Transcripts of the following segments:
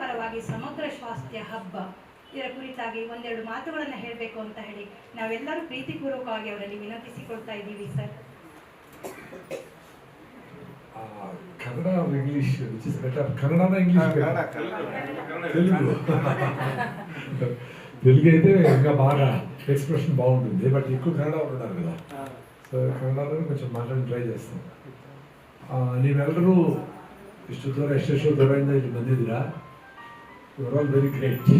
ಪರವಾಗಿ ಸಮಗ್ರ ಸ್ವಾಸ್ಥ್ಯ ಹಬ್ಬ ಇದರ ಕುರಿತಾಗಿ ಒಂದೆರಡು ಮಾತುಗಳನ್ನು ಹೇಳಬೇಕು ಅಂತ ಹೇಳಿ ನಾವೆಲ್ಲರೂ ಪ್ರೀತಿಪೂರ್ವಕವಾಗಿ ಅವರಲ್ಲಿ ವಿನಂತಿಸಿಕೊಳ್ತಾ ಇದ್ದೀವಿ sir. Kannada English which is better? ಕನ್ನಡನ ಇಂಗ್ಲಿಷ್ తెలుగు తెలుగు అయితే ఇంకా బాగా ఎక్స్ప్రెషన్ బాగుంటుంది, బట్ ఎక్కువ కన్నడ ఉన్నారు కదా, సో కన్నడలో కొంచెం మాట్లాడి ట్రై చేస్తాం. ನೀವೆಲ್ಲರೂ ಇಷ್ಟು ದೂರ ಎಷ್ಟೆಷ್ಟೋ ದೂರದಿಂದ ಇಲ್ಲಿ ಬಂದಿದ್ದೀರಾ. You are all very great.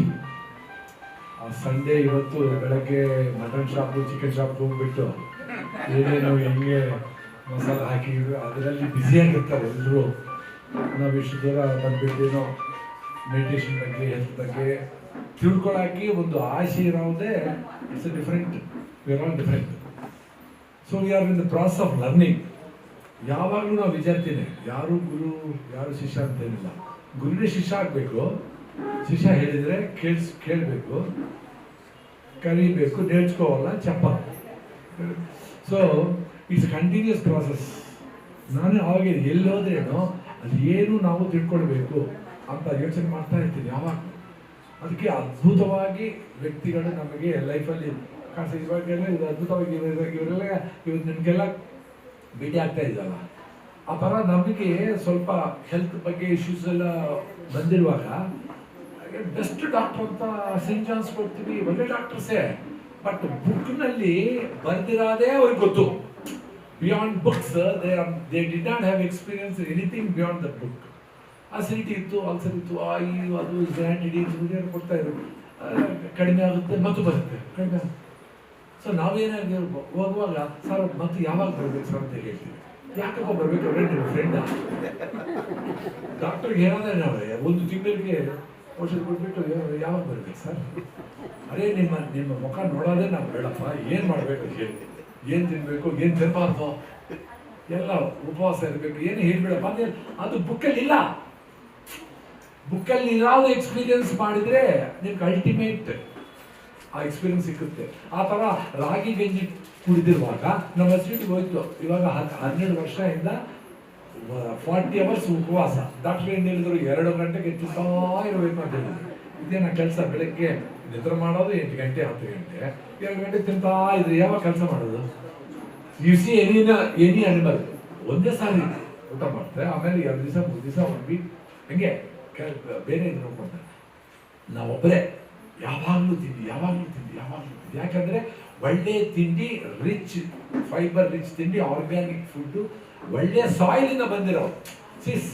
Sunday ಇವತ್ತು ಬೆಳಗ್ಗೆ ಮಟನ್ ಶಾಪು ಚಿಕನ್ ಶಾಪ್ಗೆ ಹೋಗ್ಬಿಟ್ಟು ಏನೇನು ಹೆಂಗೆ ಮಸಾಲೆ ಹಾಕಿ ಅದರಲ್ಲಿ ಬ್ಯುಸಿಯಾಗಿರ್ತಾರೆ ಎಲ್ಲರೂ. ನಾವು ಇಷ್ಟು ದೂರ ಬಂದುಬಿಟ್ಟೇನೋ ಮೆಡಿಟೇಷನ್ ಬಗ್ಗೆ ಹೆಲ್ತ್ ಬಗ್ಗೆ ತಿಳ್ಕೊಳ್ಳೋಕ್ಕೆ ಒಂದು ಆಸೆ ಇರೋದೇ it's A different, we are all different. So we are in the process of learning. ಯಾವಾಗಲೂ ನಾವು ವಿದ್ಯಾರ್ಥಿನೇ, ಯಾರು ಗುರು ಯಾರು ಶಿಷ್ಯ ಅಂತೇನಿಲ್ಲ. ಗುರುನೇ ಶಿಷ್ಯ ಆಗಬೇಕು, ಶಿಷ್ಯ ಹೇಳಿದರೆ ಕೇಳಬೇಕು, ಕಲಿಬೇಕು, ನೇರ್ಚ್ಕೋವಲ್ಲ ಚಪ್ಪ. So it's continuous process. ನಾನು ಅವಾಗ ಎಲ್ಲಿ ಹೋದ್ರೇನೋ ಅದು ಏನು ನಾವು ತಿಳ್ಕೊಳ್ಬೇಕು ಅಂತ ಯೋಚನೆ ಮಾಡ್ತಾ ಇರ್ತೀನಿ ಯಾವಾಗ. ಅದಕ್ಕೆ ಅದ್ಭುತವಾಗಿ ವ್ಯಕ್ತಿಗಳು ನಮಗೆ ಲೈಫಲ್ಲಿ ಕಾಣಿಸ್ತಾ ಇವಾಗೆಲ್ಲ ಇದು ಅದ್ಭುತವಾಗಿ ಇವರೆಲ್ಲ ಇವತ್ತು ನಿಮಗೆಲ್ಲ ಭೇಟಿ ಆಗ್ತಾ ಇದ್ದಲ್ಲ. ಆ ಥರ ನಮಗೆ ಸ್ವಲ್ಪ ಹೆಲ್ತ್ ಬಗ್ಗೆ ಇಶ್ಯೂಸ್ ಎಲ್ಲ ಬಂದಿರುವಾಗ ಬೆಸ್ಟ್ ಡಾಕ್ಟರ್ ಅಂತ ಸೆಂಟ್ ಜಾನ್ಸ್ ಕೊಡ್ತೀವಿ, ಒಳ್ಳೆ ಡಾಕ್ಟರ್ಸೇ. ಬಟ್ ಬುಕ್ನಲ್ಲಿ ಬರ್ದಿರೋದೇ ಅವ್ರಿಗೆ ಗೊತ್ತು. Beyond books they did not have experience anything beyond the book. Acidity ಇತ್ತು, ಅಲ್ಸರ್ ಇತ್ತು, ಅದು ಗ್ರ್ಯಾಂಡ್ ಕೊಡ್ತಾ ಇದ್ರು, ಕಡಿಮೆ ಆಗುತ್ತೆ ಮತ್ತು ಬರುತ್ತೆ, ಕಡಿಮೆ ಆಗುತ್ತೆ. ಸೊ ನಾವೇನಾಗಿ ಹೋಗುವಾಗ ಸರ್ ಮತ್ತು ಯಾವಾಗ ಬರ್ಬೇಕು ಸರ್ ಅಂತ ಹೇಳ್ತೀವಿ. ಯಾಕಪ್ಪ ಬರ್ಬೇಕು ಅವ್ರೆ ನಿಮ್ಮ ಫ್ರೆಂಡ ಡಾಕ್ಟರ್ಗೆ ಏನಾದ್ರೆ ನಾವು ಒಂದು ತಿಂಗಳಿಗೆ ಔಷಧ ಕೊಟ್ಬಿಟ್ಟು ಯಾವಾಗ ಬರ್ಬೇಕು ಸರ್? ಅದೇ ನಿಮ್ಮ ಮುಖ ನೋಡೋದೇ ನಾವು ಬೇಡಪ್ಪ, ಏನು ಮಾಡಬೇಕು ಹೇಳಿ, ಏನು ತಿನ್ಬೇಕು ಏನು ತಿನ್ನಬಾರ್ದು, ಎಲ್ಲ ಉಪವಾಸ ಇರಬೇಕು, ಏನು ಹೇಳ್ಬೇಡಪ್ಪ ಅಂದ್ರೆ ಅದು ಬುಕ್ಕಲ್ಲಿ ಇಲ್ಲ. ಬುಕ್ಕಲ್ಲಿ ಇರಾವುದು ಎಕ್ಸ್ಪೀರಿಯನ್ಸ್ ಮಾಡಿದರೆ ನಿಮ್ಗೆ ಅಲ್ಟಿಮೇಟ್ ಆ ಎಕ್ಸ್ಪೀರಿಯನ್ಸ್ ಸಿಕ್ಕುತ್ತೆ. ಆ ಥರ ರಾಗಿ ಗಂಜಿ ಕುಡಿದಿರುವಾಗ ನಮ್ಮ ಅಸಿಡಿಟಿಗೆ ಹೋಯ್ತು. ಇವಾಗ 12 ವರ್ಷದಿಂದ 40 hours ಉಪವಾಸ. ಡಾಕ್ಟರ್ ಏನು ಹೇಳಿದ್ರು 2 ಗಂಟೆಗೆ ಎಚ್ಚುತ್ತಾ ಇರಬೇಕು ಅಂತ ಹೇಳಿದ್ರು. ಇದೇ ನನ್ನ ಕೆಲಸ. ಬೆಳಗ್ಗೆ ನಿದ್ರೆ ಮಾಡೋದು 8 ಗಂಟೆ 10 ಗಂಟೆ, 2 ಗಂಟೆ ತಿಂತಾ ಇದ್ರೆ ಯಾವಾಗ ಕೆಲಸ ಮಾಡೋದು? ಯು ಸಿ ಎನಿ ಅನಿಮಲ್ ಒಂದೇ ಸಾರಿ ಊಟ ಮಾಡ್ತಾರೆ, ಆಮೇಲೆ 2 ದಿವಸ 3 ದಿವಸ 1 ವೀಕ್ ಹಂಗೆ ಬೇರೆ ಇದು ನೋಡ್ಕೊಳ್ತಾರೆ. ನಾವೊಬ್ಬರೇ ಯಾವಾಗಲೂ ತಿಂಡಿ. ಯಾಕಂದರೆ ಒಳ್ಳೆ ತಿಂಡಿ, ರಿಚ್ ಫೈಬರ್ ರಿಚ್ ತಿಂಡಿ, ಆರ್ಗ್ಯಾನಿಕ್ ಫುಡ್ಡು, ಒಳ್ಳೆ ಸಾಯಿಲಿಂದ ಬಂದಿರೋ.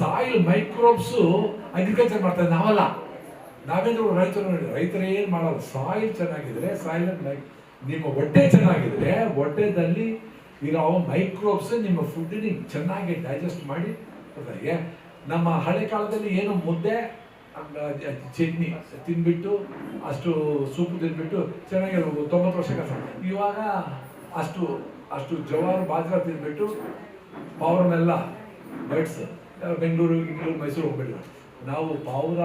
ಸಾಯಿಲ್ ಮೈಕ್ರೋಬ್ಸು ಅಗ್ರಿಕಲ್ಚರ್ ಮಾಡ್ತಾರೆ, ನಾವಲ್ಲ. ನಾವೇನು ರೈತರು ಏನು ಮಾಡೋದು? ಸಾಯಿಲ್ ಚೆನ್ನಾಗಿದ್ರೆ, ಸಾಯಿಲ್ ನಿಮ್ಮ ಹೊಟ್ಟೆ ಚೆನ್ನಾಗಿದ್ರೆ ಹೊಟ್ಟೆದಲ್ಲಿ ಇರೋ ಮೈಕ್ರೋಬ್ಸ್ ನಿಮ್ಮ ಫುಡ್ಡಿನ ಚೆನ್ನಾಗಿ ಡೈಜೆಸ್ಟ್ ಮಾಡಿ ಕೊಡ್ತಾರೆ. ನಮ್ಮ ಹಳೆ ಕಾಲದಲ್ಲಿ ಏನು ಮುದ್ದೆ ಚಟ್ನಿ ತಿಂದ್ಬಿಟ್ಟು ಅಷ್ಟು ಸೂಪು ತಿಂದ್ಬಿಟ್ಟು ಚೆನ್ನಾಗಿ 90 ವರ್ಷ ಕೆಲಸ. ಇವಾಗ ಅಷ್ಟು ಜವಾರು ಬಾಜ್ರ ತಿಂದ್ಬಿಟ್ಟು ಪಾವ್ರನ್ನೆಲ್ಲ ಬೈಟ್ಸ್ ಬೆಂಗಳೂರು ಮೈಸೂರು ಹೋಗ್ಬಿಟ್ಟು ನಾವು ಪಾವ್ರ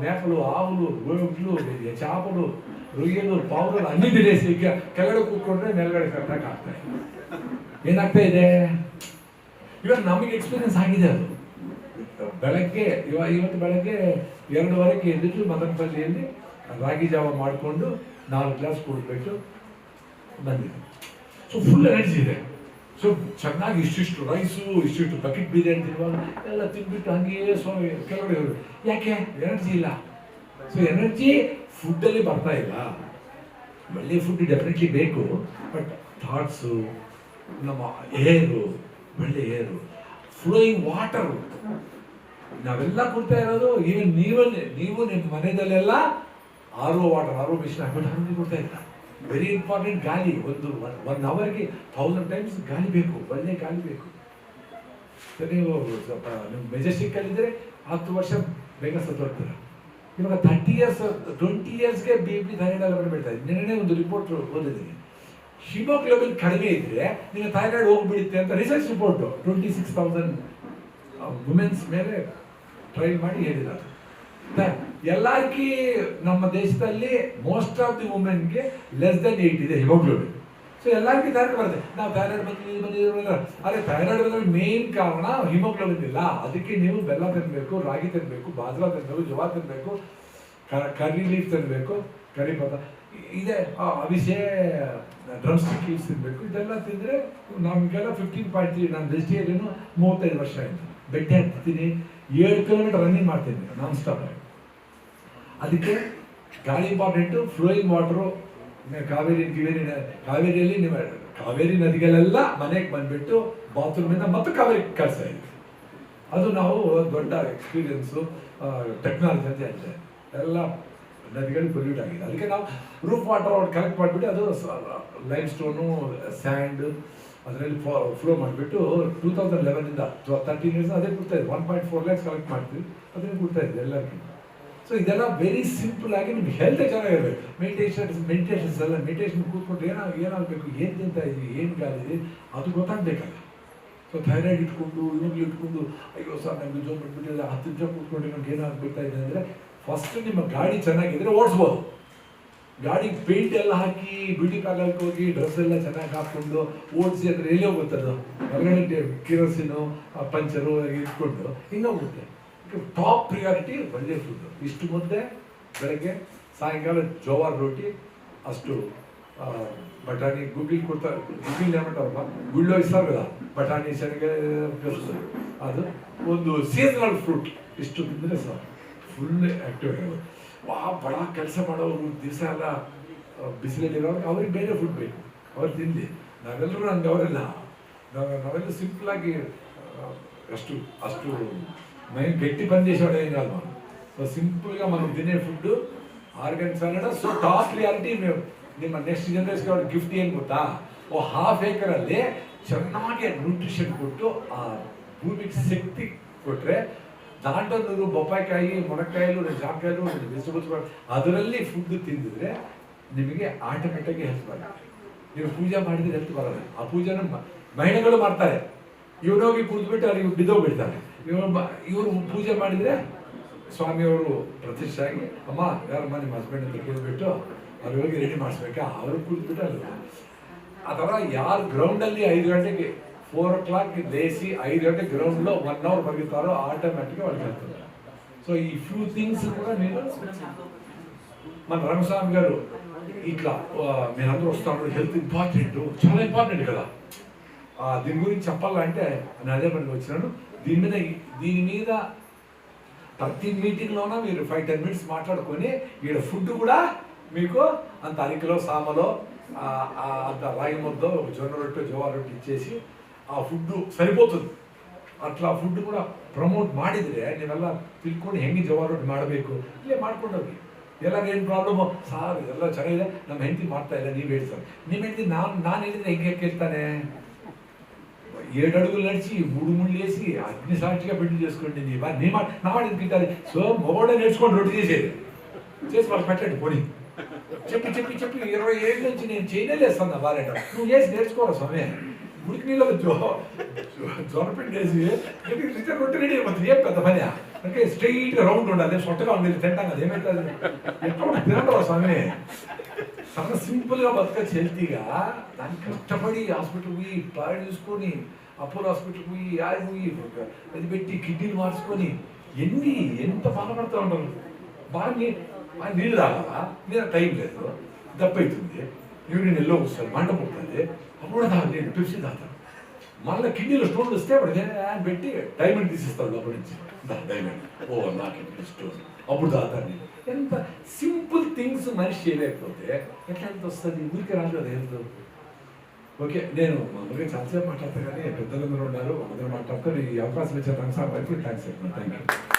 ಮೇಕಲು ಆవులు ಗೋಗಳು ಚಾಪಲು ರೊಯ್ಯಲು ಪಾವ್ರ ಅన్ని ತಿನ್ನೇಸಿ ಕೆಳಗಡೆ ಕೂತ್ಕೊಂಡ್ರೆ ಮೇಲ್ಗಡೆ ಕರೆಕ್ಟಾಗಿ ಆಗ್ತಾರೆ. ಏನಾಗ್ತಾ ಇದೆ ಇವಾಗ ನಮಗೆ ಎಕ್ಸ್ಪೀರಿಯನ್ಸ್ ಆಗಿದೆ. ಅದು ಬೆಳಗ್ಗೆ ಇವತ್ತು ಬೆಳಗ್ಗೆ 2:15 ಎದ್ದಿಟ್ಟು ಮದನಪಲ್ಲಿಯಲ್ಲಿ ರಾಗಿ ಜಾವ ಮಾಡಿಕೊಂಡು 4 ಗ್ಲಾಸ್ ಕುಡಿದ್ಬಿಟ್ಟು ಬಂದಿದ್ದೆ. ಸೊ ಫುಲ್ ಎನರ್ಜಿ ಇದೆ. ಸೊ ಚೆನ್ನಾಗಿ ಇಷ್ಟಿಷ್ಟು ರೈಸು, ಇಷ್ಟಿಷ್ಟು ಬಕೆಟ್ ಬಿರಿಯಾನಿ ತಿನ್ನುವಾಗ ಎಲ್ಲ ತಿಂದ್ಬಿಟ್ಟು ಹಂಗೆಯೇ ಕೆಳಗಡೆ ಹೋಗಿ. ಯಾಕೆ? ಎನರ್ಜಿ ಇಲ್ಲ. ಸೊ ಎನರ್ಜಿ ಫುಡ್ಡಲ್ಲಿ ಬರ್ತಾ ಇಲ್ಲ. ಒಳ್ಳೆ ಫುಡ್ ಡೆಫಿನೆಟ್ಲಿ ಬೇಕು, ಬಟ್ ಥಾಟ್ಸು, ನಮ್ಮ ಏರು, ಒಳ್ಳೆ ಏರು, ಫ್ಲೋಯಿಂಗ್ ವಾಟರು ನಾವೆಲ್ಲ ಕೊಡ್ತಾ ಇರೋದು. ಈವನ್ ನೀವು ನಿಮ್ಮ ಮನೆಯಲ್ಲೆಲ್ಲ ಆರೋ ಮಿಷನ್ ಹಾಕ್ಬಿಟ್ಟು ಕೊಡ್ತಾ ಇಲ್ಲ. Very important. ಗಾಳಿ ಒಂದು 1 ಅವರ್ಗೆ 1000 ಟೈಮ್ಸ್ ಗಾಳಿ ಬೇಕು, ಒಳ್ಳೆ ಗಾಳಿ ಬೇಕು. ನೀವು ಸ್ವಲ್ಪ ನಿಮ್ಮ ಮೆಜೆಸ್ಟಿಕ್ಕಲ್ಲಿದ್ದರೆ 10 ವರ್ಷ ಬೇಗ ಸತ್ತೋಗ್ತೀರ. ಇವಾಗ 30 years 20 yearsಗೆ BP ಥೈರಾಯ್ಡ್ ಎಲ್ಲ ಬೀಳ್ತಾ ಇದೆ. ನಿನ್ನೆ ಒಂದು ರಿಪೋರ್ಟ್ ಓದಿದ್ದೀನಿ. ಹಿಮೋಗ್ಲೋಬಿನ್ ಕಡಿಮೆ ಇದ್ರೆ ನಿಮಗೆ ಥೈರಾಯ್ಡ್ ಹೋಗ್ಬಿಡುತ್ತೆ ಅಂತ ರಿಸರ್ಚ್ ರಿಪೋರ್ಟು 26,000 ವುಮೆನ್ಸ್ ಮೇಲೆ ಟ್ರೈ ಮಾಡಿ ಹೇಳಿದ್ದಾರೆ. ಎಲ್ಲರಿಗೂ ನಮ್ಮ ದೇಶದಲ್ಲಿ ಮೋಸ್ಟ್ ಆಫ್ ದಿ ವುಮೆನ್ಗೆ less than 8 ಇದೆ ಹಿಮೋಗ್ಲೋಬಿನ್. ಸೊ ಎಲ್ಲರಿಗೂ ಥೈರಾಯ್ಡ್ ಬರುತ್ತೆ. ನಾವು ಥೈರಾಯ್ಡ್ ಬಂದಿದ್ದೀವಿ ಅದೇ ಥೈರಾಯ್ಡ್ ಬಂದ್ರೆ ಮೇನ್ ಕಾರಣ ಹಿಮೋಗ್ಲೋಬಿನ್ ಇಲ್ಲ. ಅದಕ್ಕೆ ನೀವು ಬೆಲ್ಲ ತಿನ್ನಬೇಕು, ರಾಗಿ ತಿನ್ನಬೇಕು, ಬಾಜ್ರಾ ತಿನ್ನಬೇಕು, ಜವಾರ್ ತಿನ್ನಬೇಕು, ಕರಿ ಲೀಫ್ ತಿನ್ನಬೇಕು, ಕರಿ ಪದ ಇದೆ, ಅವಿಸೆ ಡ್ರಮ್ ಸ್ಟಿಕ್ ಲೀವ್ಸ್ ತಿನ್ನಬೇಕು. ಇದೆಲ್ಲ ತಿಂದರೆ ನಮಗೆಲ್ಲ 15.3. ನಾನು ವೆಜಿಟೇರಿಯನು 35 ವರ್ಷ ಆಯಿತು. ಬೆಟ್ಟೆ ಹತ್ತೀನಿ, 7 ಕಿಲೋಮೀಟರ್ ರನ್ನಿಂಗ್ ಮಾಡ್ತೀನಿ ನಾನ್ ಸ್ಟಾಪ್ ಆಗಿ. ಅದಕ್ಕೆ ಗಾಳಿ ಇಂಪಾರ್ಟೆಂಟು, ಫ್ಲೋಯಿಂಗ್ ವಾಟ್ರು. ಕಾವೇರಿಯಲ್ಲಿ ನಿಮ್ಮ ಕಾವೇರಿ ನದಿಗಳೆಲ್ಲ ಮನೆಗೆ ಬಂದುಬಿಟ್ಟು ಬಾತ್ರೂಮಿಂದ ಮತ್ತು ಕಾವೇರಿ ಕಳಿಸ್ತಾ ಇದ್ವಿ. ಅದು ನಾವು ದೊಡ್ಡ ಎಕ್ಸ್ಪೀರಿಯನ್ಸು, ಟೆಕ್ನಾಲಜಿ ಅಂತ ಹೇಳ್ತೇವೆ. ಎಲ್ಲ ನದಿಗಳು ಪೊಲ್ಯೂಟ್ ಆಗಿದೆ. ಅದಕ್ಕೆ ನಾವು ರೂಫ್ ವಾಟರ್ ಕಲೆಕ್ಟ್ ಮಾಡಿಬಿಟ್ಟು ಅದು ಲೈಮ್ ಸ್ಟೋನು, ಸ್ಯಾಂಡ್ ಅದರಲ್ಲಿ ಫ್ಲೋ ಮಾಡಿಬಿಟ್ಟು 2011ಇಂದ 13 ಇಯರ್ಸ್ ಅದೇ ಕೊಡ್ತಾಯಿದ್ವಿ. 1.4 lakhs ಕಲೆಕ್ಟ್ ಮಾಡ್ತೀವಿ, ಅದನ್ನು ಕೊಡ್ತಾಯಿದ್ವಿ ಎಲ್ಲರಿಗೂ. ಸೊ ಇದೆಲ್ಲ ವೆರಿ ಸಿಂಪಲ್ ಆಗಿ ನಿಮ್ಗೆ ಹೆಲ್ತ್ ಚೆನ್ನಾಗಿರ್ಬೇಕು. ಮೆಡಿಟೇಷನ್ಸ್ ಎಲ್ಲ ಮೆಡಿಟೇಷನ್ ಕೂತ್ಕೊಂಡು ಏನಾಗಬೇಕು, ಏನು ತಿಂತ ಇದ್ದೀವಿ, ಏನು ಗಾಲಿದೆ ಅದು ಗೊತ್ತಾಗಬೇಕಲ್ಲ. ಸೊ ಥೈರಾಯ್ಡ್ ಇಟ್ಕೊಂಡು ಇವಾಗಲೂ ಇಟ್ಕೊಂಡು ಅಯ್ಯೋ ಸರ್ ನಮಗೆ ಜೋಮ್ ಬಿಟ್ಬಿಟ್ಟಿಲ್ಲ 10 ನಿಮಿಷ ಕೂತ್ಕೊಂಡು ನಮ್ಗೆ ಏನಾಗ್ಬಿಡ್ತಾ ಇದೆ ಅಂದರೆ, ಫಸ್ಟ್ ನಿಮ್ಮ ಗಾಡಿ ಚೆನ್ನಾಗಿದ್ರೆ ಓಡಿಸ್ಬೋದು. ಗಾಡಿ ಪೇಂಟ್ ಎಲ್ಲ ಹಾಕಿ ಬ್ಯೂಟಿ ಪಾರ್ಲರ್ಗೆ ಹೋಗಿ ಡ್ರೆಸ್ ಎಲ್ಲ ಚೆನ್ನಾಗಿ ಹಾಕ್ಕೊಂಡು ಓಡಿಸಿ ಅಂದರೆ ಎಲ್ಲಿ ಹೋಗುತ್ತದು? ಹೊರಗಡೆ ಕಿರೋಸಿನು ಪಂಚರು ಇಟ್ಕೊಂಡು ಹಿಂಗೆ ಹೋಗುತ್ತೆ. ಟಾಪ್ ಪ್ರಿಯಾರಿಟಿ ಒಳ್ಳೆ ಫುಡ್ಡು. ಇಷ್ಟು ಮುದ್ದೆ ಬೆಳಗ್ಗೆ, ಸಾಯಂಕಾಲ ಜೋವಾರ್ ರೋಟಿ, ಅಷ್ಟು ಬಟಾಣಿ ಗುಗ್ಗಿಲ್ ಕೊಡ್ತಾರೆ. ಗುಗ್ಗಿಲ್ ಏನ್ಬಿಟ್ಟವ್ರಪ್ಪ, ಗುಳ್ಳು ಇಸ್ತಾರಲ್ಲ, ಬಟಾಣಿ ಶನಗೆ ಅದು ಒಂದು ಸೀಸನಲ್ ಫ್ರೂಟ್. ಇಷ್ಟು ತಿಂದರೆ ಸರ್ ಫುಲ್ ಆ್ಯಕ್ಟಿವ್ ಆಗೋದು. ಬಡ ಕೆಲಸ ಮಾಡೋರು ದಿವಸ ಎಲ್ಲ ಬಿಸಿಲಲ್ಲಿರೋರು ಅವ್ರಿಗೆ ಬೇರೆ ಫುಡ್ ಬೇಕು, ಅವ್ರು ತಿಂದು. ನಾವೆಲ್ಲರೂ ಹಂಗೆ ಅವರೆಲ್ಲ ನಾವೆಲ್ಲ ಸಿಂಪಲಾಗಿ ಅಷ್ಟು ಮೈ ಗಟ್ಟಿ ಬಂದೇಶ ಹಿಂಗಲ್ವ. ಸೊ ಸಿಂಪಲ್గా మనం తినే food organic salad. So top priority ನಿಮ್ಮ ನೆಕ್ಸ್ಟ್ ಜನರೇಷನ್ಗೆ ಅವ್ರಿಗೆ ಗಿಫ್ಟ್ ಏನು ಗೊತ್ತಾ? ಹಾಫ್ ಏಕರಲ್ಲಿ ಚೆನ್ನಾಗಿ ನ್ಯೂಟ್ರಿಷನ್ ಕೊಟ್ಟು ಆ ಭೂಮಿಗೆ ಶಕ್ತಿ ಕೊಟ್ಟರೆ, దాంట్లో నువ్వు బొప్పాయికాಯಿ, మునక్కాయలు, జామకాయలు, ವೆಜಿಟೇಬಲ್ಸ್ ಅದರಲ್ಲಿ ಫುಡ್ ತಿಂದಿದ್ರೆ ನಿಮಗೆ ಆಟೋಮೆಟಿಕ್ಕಾಗಿ ಹೆಲ್ತ್ ಬರುತ್ತೆ. ನೀವು ಪೂಜೆ ಮಾಡಿದ್ರೆ ಹೆಲ್ತ್ ಬರೋದು. ಆ ಪೂಜೆನ ಮಹಿಳೆಗಳು ಮಾಡ್ತಾರೆ. ಇವರೋಗಿ ಕುಡಿದ್ಬಿಟ್ಟು ಅವ್ರಿಗೆ ಬಿದ್ದೋಗ್ಬಿಡ್ತಾರೆ. ಇವರು ಪೂಜೆ ಮಾಡಿದರೆ ಸ್ವಾಮಿಯವರು ಪ್ರತಿಷ್ಠೆ ಆಗಿ, ಅಮ್ಮ ಯಾರಮ್ಮ ನಿಮ್ಮ ಹಸ್ಬೆಂಡ್ ಅಂತ ಕೇಳಿಬಿಟ್ಟು ಅವ್ರು ಹೋಗಿ ರೆಡಿ ಮಾಡಿಸ್ಬೇಕಾ, ಅವರು ಕುಡಿದ್ಬಿಟ್ಟು ಅಲ್ಲಿ. ಆ ಥರ ಯಾರು ಗ್ರೌಂಡಲ್ಲಿ 5 ಗಂಟೆಗೆ 4 o'clock లేచి 5 గంటలకు గ్రౌండ్లో 1 hour పరిగెత్తారో ఆటోమేటిక్గా వాళ్ళకి వెళ్తున్నారు. సో ఈ ఫ్యూ థింగ్స్ కూడా నేను మన రంగస్వామి గారు ఇట్లా మీరందరూ వస్తున్నారు, హెల్త్ ఇంపార్టెంట్, చాలా ఇంపార్టెంట్ కదా. దీని గురించి చెప్పాలంటే నేను అదే పనికి వచ్చినాను. దీని మీద ప్రతి మీటింగ్లోనూ మీరు 5-10 minutes మాట్లాడుకొని ఈడ ఫుడ్ కూడా మీకు అంత అరికలో సామలో అంత రాగి ముద్ద, జొన్న రొట్టె, జోవార్ రొట్టె ఇచ్చేసి ಆ ಫುಡ್ಡು ಸರಿపోతుంది. ಅట్లా ಫುಡ್ ಕೂಡ ಪ್ರಮೋಟ್ ಮಾಡಿದರೆ ನೀವೆಲ್ಲ ತಿಳ್ಕೊಂಡು ಹೆಂಗೆ ಜವಾರ್ ರೊಟ್ಟಿ ಮಾಡಬೇಕು ಇಲ್ಲೇ ಮಾಡ್ಕೊಂಡು ಹೋಗಿ. ಎಲ್ಲರೂ ಏನು ಪ್ರಾಬ್ಲಮ್ಮು ಸಾರ್ ಇದೆಲ್ಲ ಚೆನ್ನಾಗಿದೆ, ನಮ್ಮ ಹೆಂಡತಿ ಮಾಡ್ತಾ ಇಲ್ಲ, ನೀವು ಹೇಳಿ ಸರ್. ನಿಮ್ಮ ಹೆಂಡತಿ ನಾನು ಹೇಳಿದ್ರೆ ಹೆಂಗೆ ಕೇಳ್ತಾನೆ? 7 అడుగులు నడిచి 3 ముళ్ళు వేసి అగ్ని సాక్షిగా పెళ్లి చేసుకోండి. నా వాడిని తింటారు. సో మొగోడే నేర్చుకోండి రొట్టి చేసేది, చేసి వాళ్ళు పెట్టండి పొడి. చెప్పి 20 ఏళ్ళ నుంచి నేను చేయలేస్తాను నా భార్య. నువ్వు చేసి నేర్చుకోరా స్వామి. ఉడికి నీళ్ళలో జొరపిండి వేసి రొట్టె రెడీ అయిపోతుంది. ఏం పెద్ద పని అంటే స్ట్రైట్గా రౌండ్ ఉండాలి, సొట్టగా ఉండేది తింటాం కదా, ఏమవుతుంది ఎట్లా తినంటావా స్వామి? చాలా సింపుల్గా బతకచ్చు హెల్తీగా. దానికి కష్టపడి హాస్పిటల్ పోయి పాడు చూసుకొని, అపోలో హాస్పిటల్ పోయి పోయి అది పెట్టి కిడ్నీలు మార్చుకొని ఎంత బాధపడుతూ ఉంటారు. బాగా నీళ్ళు తాగాలా, మీద టైం లేదు, దప్పవుతుంది, యూరిన్ ఎల్లో వస్తుంది, మంట పుడుతుంది, అప్పుడు నేను పెప్సీ తాగుతాను. మళ్ళీ కిడ్నీలో స్టోన్లు వస్తే అప్పుడు పెట్టి డైమండ్ తీసిస్తాడు అప్పటి నుంచి. డైమండ్ నాకు స్టోన్ అప్పుడు తాగుతాను నేను. ఎంత సింపుల్ థింగ్స్ మనిషి చేయలేకపోతే ఎట్లా ఎంత వస్తుంది? ఊరికి రాదు అది ఎంత. ఓకే, నేను మామూలుగా చాలాసేపు మాట్లాడతాను కానీ పెద్దలందరూ ఉన్నారు, అందరూ మాట్లాడతారు. ఈ అవకాశం ఇచ్చిన రంగస్వామి గారికి థ్యాంక్స్ చెప్పండి. Thank you.